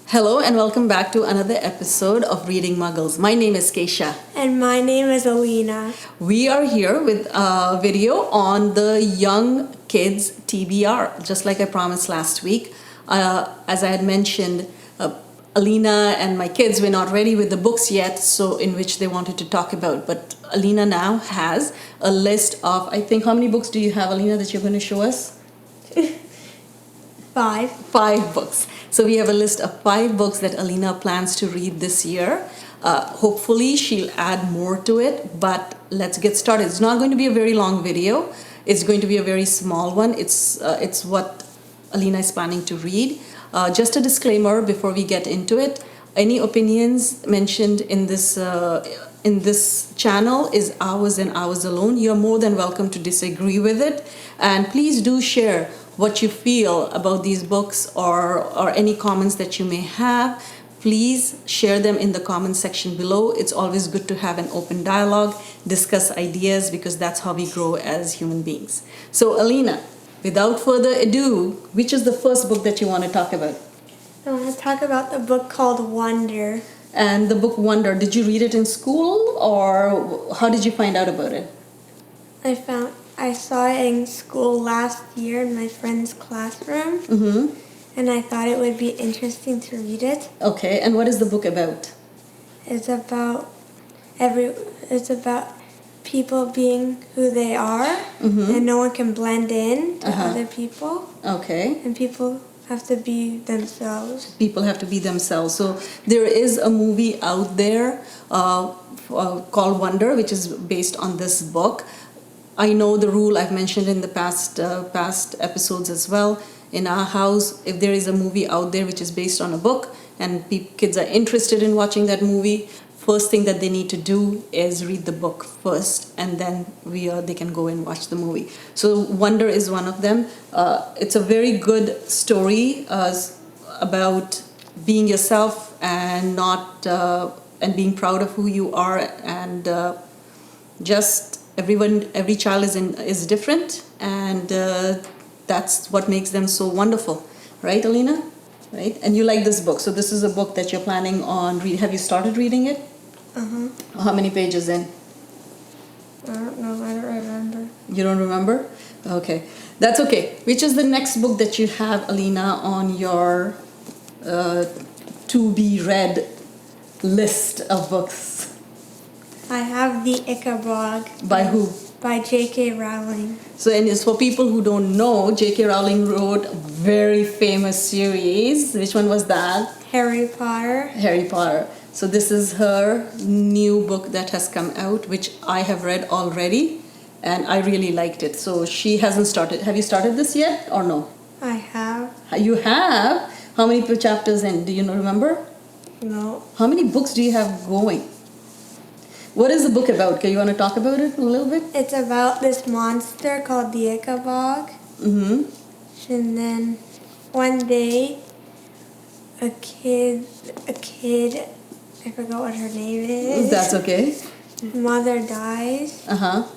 Hello and welcome back to another episode of Reading Muggles. My name is Keisha. And my name is Alina. We are here with a video on the Young Kids TBR, just like I promised last week. As I had mentioned, Alina and my kids were not ready with the books yet, so in which they wanted to talk about. But Alina now has a list of, I think, how many books do you have, Alina, that you're going to show us? 5. 5 books. So we have a list of 5 books that Alina plans to read this year. Hopefully she'll add more to it, but let's get started. It's not going to be a very long video. It's going to be a very small one. It's what Alina is planning to read. Just a disclaimer before we get into it. Any opinions mentioned in this channel is ours and ours alone. You're more than welcome to disagree with it. And please do share what you feel about these books or any comments that you may have. Please share them in the comment section below. It's always good to have an open dialogue, discuss ideas, because that's how we grow as human beings. So Alina, without further ado, which is the first book that you want to talk about? I want to talk about the book called Wonder. And the book Wonder, did you read it in school or how did you find out about it? I saw it in school last year in my friend's classroom. Mm-hmm. And I thought it would be interesting to read it. Okay, and what is the book about? It's about people being who they are, and no one can blend in to other people. Okay. And people have to be themselves. People have to be themselves. So there is a movie out there called Wonder, which is based on this book. I know the rule I've mentioned in the past episodes as well. In our house, if there is a movie out there which is based on a book and kids are interested in watching that movie, first thing that they need to do is read the book first, and then they can go and watch the movie. So Wonder is one of them. It's a very good story about being yourself and and being proud of who you are, and just every child is different, and that's what makes them so wonderful, right, Alina? Right? And you like this book, so this is a book that you're planning on reading. Have you started reading it? How many pages in? I don't know. I don't remember. You don't remember? Okay, that's okay. Which is the next book that you have, Alina, on your to be read list of books? I have the Ickabog. By who? By J.K. Rowling. So, and it's for people who don't know, J.K. Rowling wrote a very famous series. Which one was that? Harry Potter. Harry Potter. So this is her new book that has come out, which I have read already, and I really liked it. So she hasn't started. Have you started this yet or no? I have. You have? How many chapters in? Do you remember? No. How many books do you have going? What is the book about? Okay, you want to talk about it a little bit? It's about this monster called the Ickabog. Mm-hmm. And then one day, a kid, I forgot what her name is. That's okay. Mother dies. Uh-huh.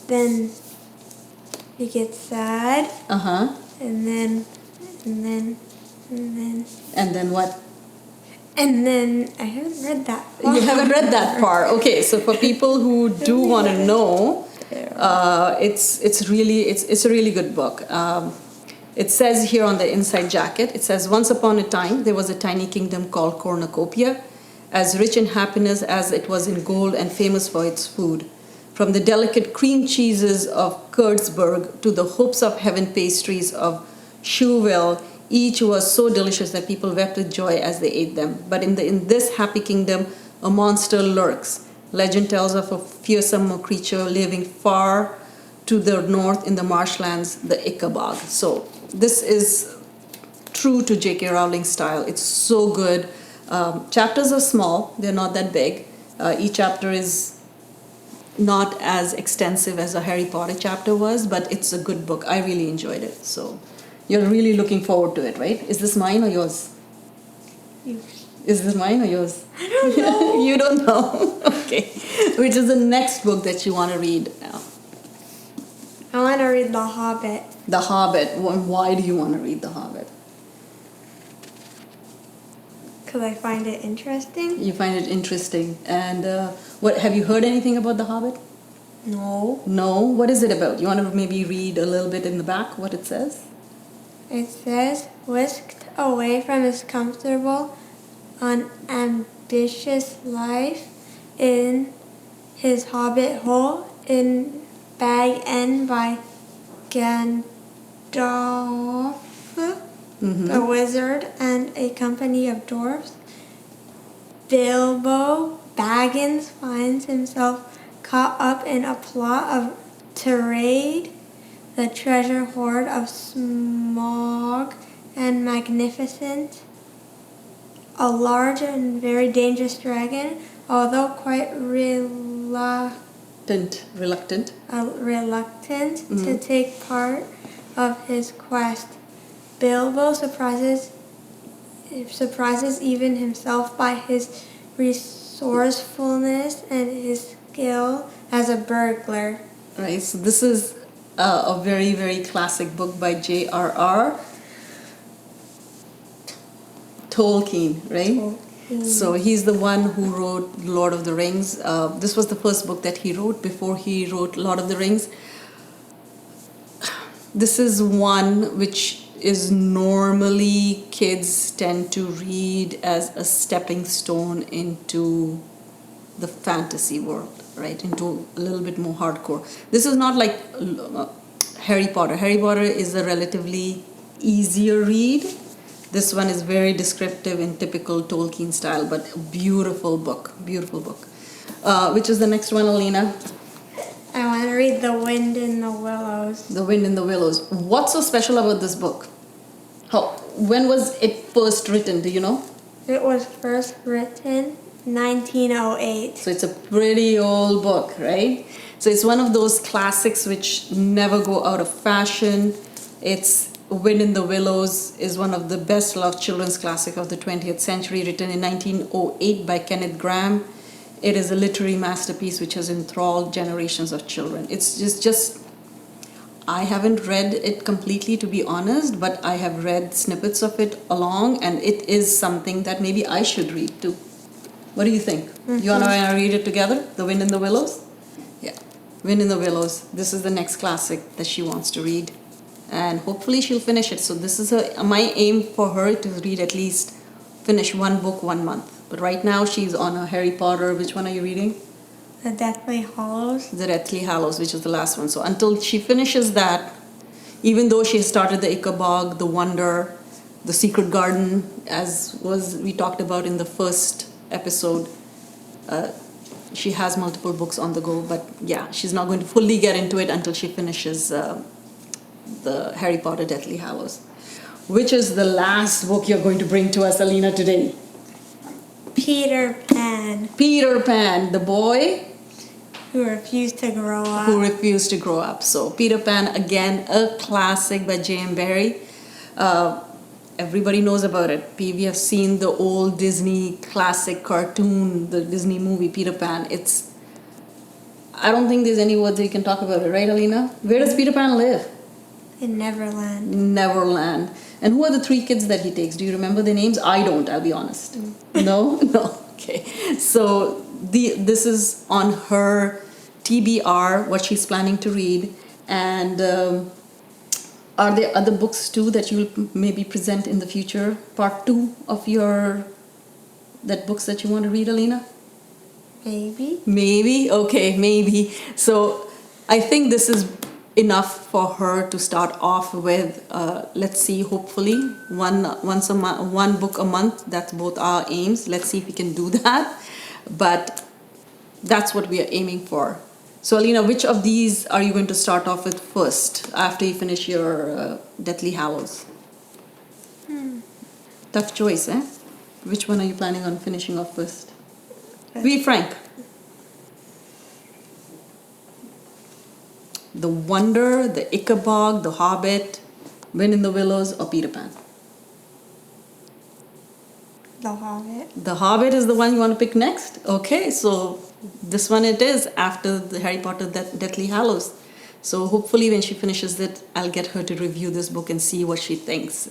Then he gets sad. Uh-huh. And then what? And then I haven't read that far. You haven't read that far. Okay, so for people who do want to know, it's a really good book. It says here on the inside jacket, it says, once upon a time, there was a tiny kingdom called Cornucopia, as rich in happiness as it was in gold and famous for its food. From the delicate cream cheeses of Kurtzberg to the hopes of heaven pastries of Chouville, each was so delicious that people wept with joy as they ate them. But in this happy kingdom, a monster lurks. Legend tells of a fearsome creature living far to the north in the marshlands, the Ickabog. So this is true to J.K. Rowling's style. It's so good. Chapters are small. They're not that big. Each chapter is not as extensive as a Harry Potter chapter was, but it's a good book. I really enjoyed it. So you're really looking forward to it, right? Is this mine or yours? Yours. Is this mine or yours? I don't know. You don't know? Okay. Which is the next book that you want to read now? I want to read The Hobbit. The Hobbit. Why do you want to read The Hobbit? because I find it interesting. You find it interesting. And what have you heard anything about The Hobbit? No. No? What is it about? You want to maybe read a little bit in the back what it says? It says, whisked away from his comfortable, unambitious life in his hobbit hole in Bag End by Gandalf, a wizard, and a company of dwarfs, Bilbo Baggins finds himself caught up in a plot to raid the treasure hoard of Smog and Magnificent. A large and very dangerous dragon, although quite reluctant to take part of his quest. Bilbo surprises even himself by his resourcefulness and his skill as a burglar. Right, so this is a very, very classic book by J.R.R. Tolkien, right? So he's the one who wrote Lord of the Rings. This was the first book that he wrote before he wrote Lord of the Rings. This is one which is normally kids tend to read as a stepping stone into the fantasy world, right? Into a little bit more hardcore. This is not like Harry Potter. Harry Potter is a relatively easier read. This one is very descriptive in typical Tolkien style, but a beautiful book. Which is the next one, Alina? I want to read The Wind in the Willows. The Wind in the Willows. What's so special about this book? When was it first written? Do you know? It was first written 1908. So it's a pretty old book, right? So it's one of those classics which never go out of fashion. It's Wind in the Willows is one of the best loved children's classic of the 20th century, written in 1908 by Kenneth Grahame. It is a literary masterpiece which has enthralled generations of children. It's just I haven't read it completely, to be honest, but I have read snippets of it along, and it is something that maybe I should read too. What do you think? You want to read it together? The Wind in the Willows? Yeah. Wind in the Willows. This is the next classic that she wants to read. And hopefully she'll finish it. So this is my aim for her to read at least, finish one book 1 month. But right now she's on a Harry Potter. Which one are you reading? The Deathly Hallows. The Deathly Hallows, which is the last one. So until she finishes that, even though she has started the Ickabog, the Wonder, the Secret Garden, as we talked about in the first episode, she has multiple books on the go. But yeah, she's not going to fully get into it until she finishes the Harry Potter Deathly Hallows. Which is the last book you're going to bring to us, Alina, today? Peter Pan. Peter Pan, the boy who refused to grow up. So Peter Pan, again, a classic by J.M. Barrie. Everybody knows about it. We have seen the old Disney classic cartoon, the Disney movie Peter Pan. I don't think there's any words that you can talk about it, right, Alina? Where does Peter Pan live? In Neverland. Neverland. And who are the 3 kids that he takes? Do you remember their names? I don't, I'll be honest. No? No. Okay. So this is on her TBR, what she's planning to read. And are there other books too that you'll maybe present in the future? Part 2 of that books that you want to read, Alina? Maybe. Maybe? Okay, maybe. So I think this is enough for her to start off with. Let's see, hopefully one book a month. That's both our aims. Let's see if we can do that, but that's what we are aiming for. So Alina, which of these are you going to start off with first after you finish your Deathly Hallows? Tough choice, eh? Which one are you planning on finishing off first? Be frank. The Wonder, the Ickabog, the Hobbit, Wind in the Willows, or Peter Pan? The Hobbit. The Hobbit is the one you want to pick next? Okay, so this one it is after the Harry Potter Deathly Hallows. So hopefully when she finishes it, I'll get her to review this book and see what she thinks.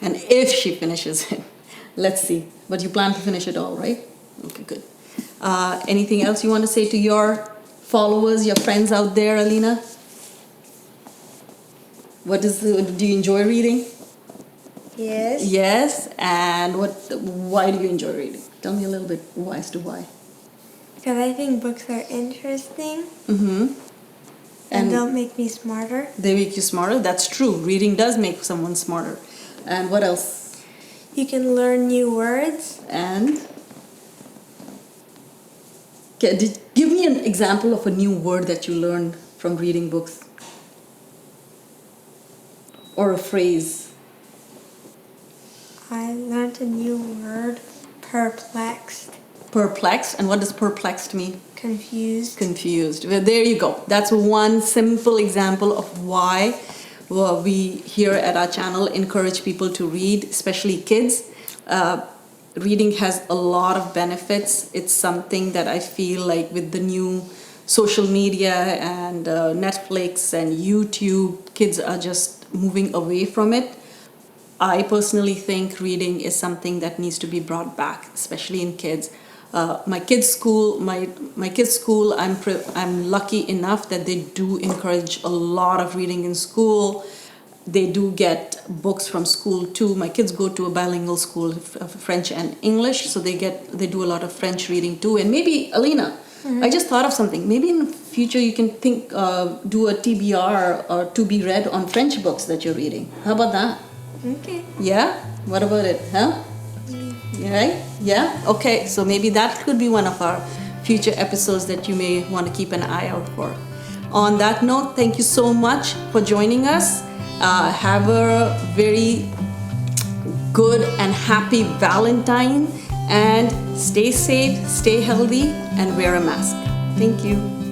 And if she finishes it, Let's see. But you plan to finish it all, right? Okay, good. Anything else you want to say to your followers, your friends out there, Alina? Do you enjoy reading? Yes. Yes. And why do you enjoy reading? Tell me a little bit as to why. Because I think books are interesting Mm-hmm. and they'll make me smarter. They make you smarter. That's true. Reading does make someone smarter. And what else? You can learn new words. And give me an example of a new word that you learned from reading books. Or a phrase. I learned a new word, perplexed. Perplexed. And what does perplexed mean? Confused. Confused. Well, there you go. That's one simple example of why we here at our channel encourage people to read, especially kids. Reading has a lot of benefits. It's something that I feel like with the new social media and Netflix and YouTube, kids are just moving away from it. I personally think reading is something that needs to be brought back, especially in kids. My kids' school, I'm lucky enough that they do encourage a lot of reading in school. They do get books from school too. My kids go to a bilingual school, French and English, so they do a lot of French reading too. And maybe, Alina, I just thought of something. Maybe in the future you can do a TBR or to be read on French books that you're reading. How about that? Okay. Yeah? What about it, huh? Right? Yeah? Okay, so maybe that could be one of our future episodes that you may want to keep an eye out for. On that note, thank you so much for joining us. Have a very good and happy Valentine, and stay safe, stay healthy, and wear a mask. Thank you.